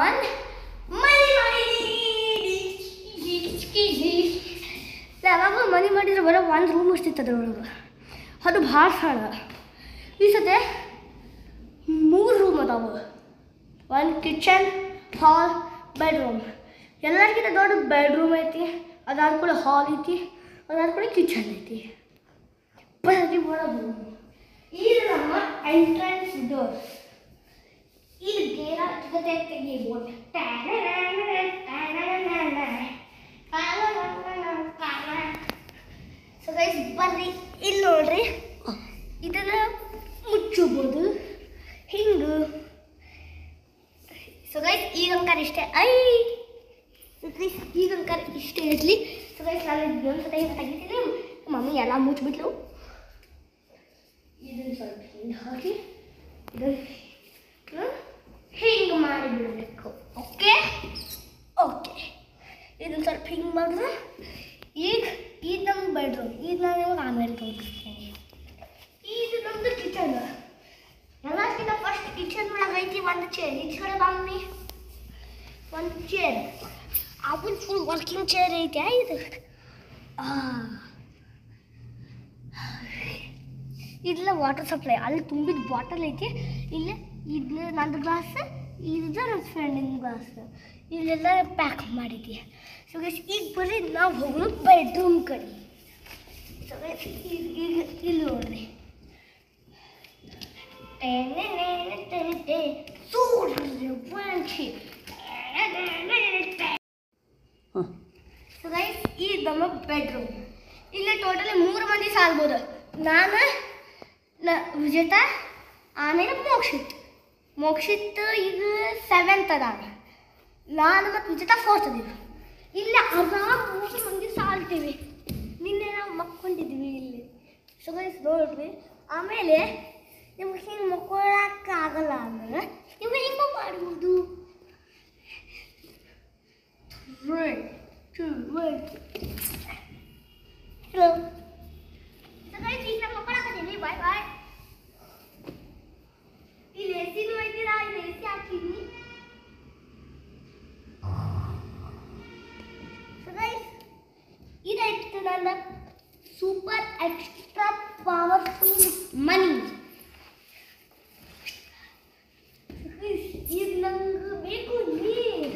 one ಮನೆ ಮಾಡಿದೀನಿ. ಯಾವಾಗ ಮನೆ ಮಾಡಿದ್ರೆ ಬರೋ ಒಂದು ರೂಮ್ ಅಷ್ಟಿತ್ತು ಅದ್ರೊಳಗೆ, ಅದು ಭಾಳ ಸಣ್ಣ. ಈ ಸತೆ 3 ರೂಮ್ ಅದಾವೆ. ಒಂದು ಕಿಚನ್, ಹಾಲ್, ಬೆಡ್ರೂಮ್. ಎಲ್ಲರಿಗಿಂತ ದೊಡ್ಡ ಬೆಡ್ರೂಮ್ ಐತಿ, ಅದಾದ ಕೂಡ ಹಾಲ್ ಐತಿ, ಅದಾದ ಕೂಡ ಕಿಚನ್ ಐತಿ. ಪ್ರತಿ ಒಳಗೆ ಇದು ನಮ್ಮ ಎಂಟ್ರೆನ್ಸ್ ಡೋರ್. ಇದು ಗೇರ ಜೊತೆ ತೆಗಿಬೋದು. ಸೊ ಗೈಸ್ ಬರ್ರಿ ಇಲ್ಲಿ ನೋಡ್ರಿ, ಇದನ್ನ ಮುಚ್ಚಬಹುದು ಹಿಂಗೆ. ಸೊ ಗೈಸ್ ಈಗ ಅಂಕಾರ ಇಷ್ಟೇ. ಈಗ ಅಂಕಾರ ಇಷ್ಟೇ ಇರಲಿ. ಸೊ ಗೈಸ್ ನಾನು ಇನ್ನೊಂದು ಸತ ಹಿಂಗೆ ತೆಗಿತೀನಿ. ಮಮ್ಮಿ ಎಲ್ಲ ಮುಚ್ಚಿಬಿಟ್ಲು. ಇದನ್ನು ಸ್ವಲ್ಪ ಹಿಂಗೆ ಹಾಕಿ ಇದನ್ನು ಹಿಂಗೆ ಮಾಡಿಬಿಡಬೇಕು. ಓಕೆ ಓಕೆ, ಇದನ್ನು ಸ್ವಲ್ಪ ಹಿಂಗೆ ಮಾಡಿದ್ರೆ ಈಗ ಇದು ನಮ್ಮ ಬೆಡ್ರೂಮ್. ಇದು ನಾನು ಇವಾಗ ಆಮೇಲೆ ತೋರಿಸ್ತೀನಿ. ಇದು ನಮ್ಮದು ಕಿಚನ್. ಎಲ್ಲಕ್ಕಿಂತ ಫಸ್ಟ್ ಕಿಚನ್ ಒಳಗೆ ಐತಿ ಒಂದು ಚೇರ್. ಈ ಕಡೆ ಮಮ್ಮಿ ಒಂದು ಚೇರ್, ಅವನ್ ಫುಲ್ ವರ್ಕಿಂಗ್ ಚೇರ್ ಐತಿ. ಇದು ಇಲ್ಲ ವಾಟರ್ ಸಪ್ಲೈ, ಅಲ್ಲಿ ತುಂಬಿದ ಬಾಟಲ್ ಐತಿ. ಇಲ್ಲಿ ಇದು ನಂದು ಗ್ಲಾಸ್, ಇದು ನನ್ನ ಫ್ರೆಂಡಿನ ಗ್ಲಾಸ್. ಇಲ್ಲೆಲ್ಲ ಪ್ಯಾಕ್ ಮಾಡಿದ್ದೆ. ಸೊ ಗೈಸ್ ಈಗ ಬರ್ರಿ ನಾವು ಹೋಗೋಣ ಬೆಡ್ರೂಮ್ ಕಡೆ. ಸೊ ಗೈಸ್ ಈಗ ಇಲ್ಲಿ ನೋಡ್ರಿ, ಸೊ ಗೈಸ್ ಇದು ನಮ್ಮ ಬೆಡ್ರೂಮ್. ಇಲ್ಲಿ ಟೋಟಲಿ 3 ಮಂದಿ ಸಾಲ್ಬೋದು. ನಾನು ವಿಜೇತಾ, ಆಮೇಲೆ ಮೋಕ್ಷಿತ್ ಈಗ 7th ಅದಾನ. ನಾನು ಮತ್ತು ವಿಜೇತಾ 4th ಅದೀವಿ. ಇಲ್ಲಿ ಆರಾಮ್ 3 ಮಂದಿ ಸಾಲ್ತೀವಿ. ನಿನ್ನೆ ನಾವು ಮಕ್ಕೊಂಡಿದ್ವಿ ಇಲ್ಲಿ. ಸೊ ಗೈಸ್ ನೋಡ್ರಿ, ಆಮೇಲೆ ನಿಮ್ಗೆ ಹಿಂಗೆ ಮಕ್ಕೊಳಕ್ಕಾಗಲ್ಲ ಅಂದ್ರೆ ನೀವು ಹಿಂಗೆ ಮಾಡ್ಬೋದು. 3, 2, 1 ಹಲೋ. ಸೊ ಗೈಸ್ ಈಗ ನಾವು ಮಕ್ಕೊಳಕತ್ತೀವಿ. ಬಾಯ್ ಬಾಯ್. ಇಲ್ಲಿ ಎಸಿನೂ ಐತಿಲ್ಲ, ಇಲ್ಲಿ ಎಸಿ ಹಾಕಿದ್ವಿ. ಸೊ ಗೈಸ್ ಇದಾಯ್ತು ನನ್ನ ಸೂಪರ್ ಎಕ್ಸ್ಟ್ರಾ ಪವರ್ಫುಲ್ ಮನಿ. ಇದು ನಂಗೆ ಬೇಕು ನೀರು.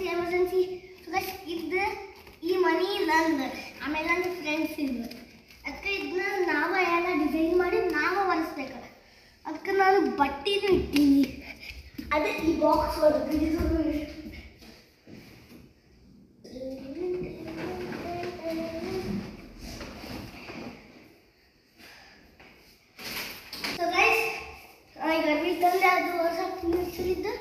ಎಮರ್ಜೆನ್ಸಿ. ಸೊ ಗೈಸ್ ಇದು ಈ ಮನಿ ನಂದು, ಆಮೇಲೆ ನನ್ನ ಫ್ರೆಂಡ್ಸ್ ಇದು. ಅದಕ್ಕೆ ಇದನ್ನ ನಾವು ಎಲ್ಲ ಡಿಸೈನ್ ಮಾಡಿ ನಾವು ಒರೆಸ್ಬೇಕು. ಅದಕ್ಕೆ ನಾನು ಬಟ್ಟೆನೂ ಇಟ್ಟೀನಿ. ಅದೇ ಈ ಬಾಕ್ಸ್ ಒಳಗೆ ಸೊ ಗೈಸ್ ಈಗ ಅರ್ವಿ ತಂದೆ ಅದು ಹೊಸ ಹೆಸರಿದ್ದು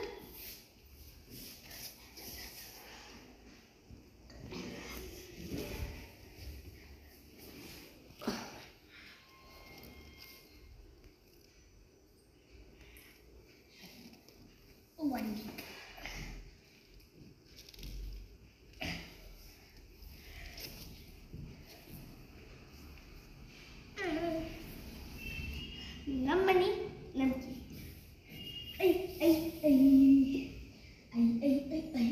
ನಮ್ಮನಿ ನಮ್ಕಿ ಐ ಐ ಐ ಐ ಐ ಐ ಐ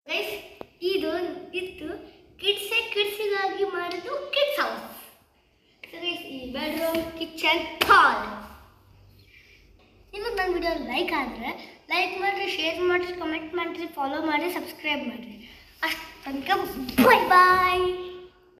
ಗೈಸ್ ಇದು ಇತ್ತು ಕಿಡ್ಸಿಗಾಗಿ ಮಾಡಿದ್ದು ಕಿಡ್ಸ್ ಹೌಸ್. ಸೊ ಗೈಸ್ ಈ ಬೆಡ್ರೂಮ್ ಆಲ್. ನಿಮಗೆ ನನ್ನ ವಿಡಿಯೋ ಲೈಕ್ ಆದರೆ ಲೈಕ್ ಮಾಡಿರಿ, ಶೇರ್ ಮಾಡಿರಿ, ಕಮೆಂಟ್ ಮಾಡಿರಿ, ಫಾಲೋ ಮಾಡಿರಿ, ಸಬ್ಸ್ಕ್ರೈಬ್ ಮಾಡಿರಿ. ಅಷ್ಟು ತನಕ ಬಾಯ್ ಬಾಯ್.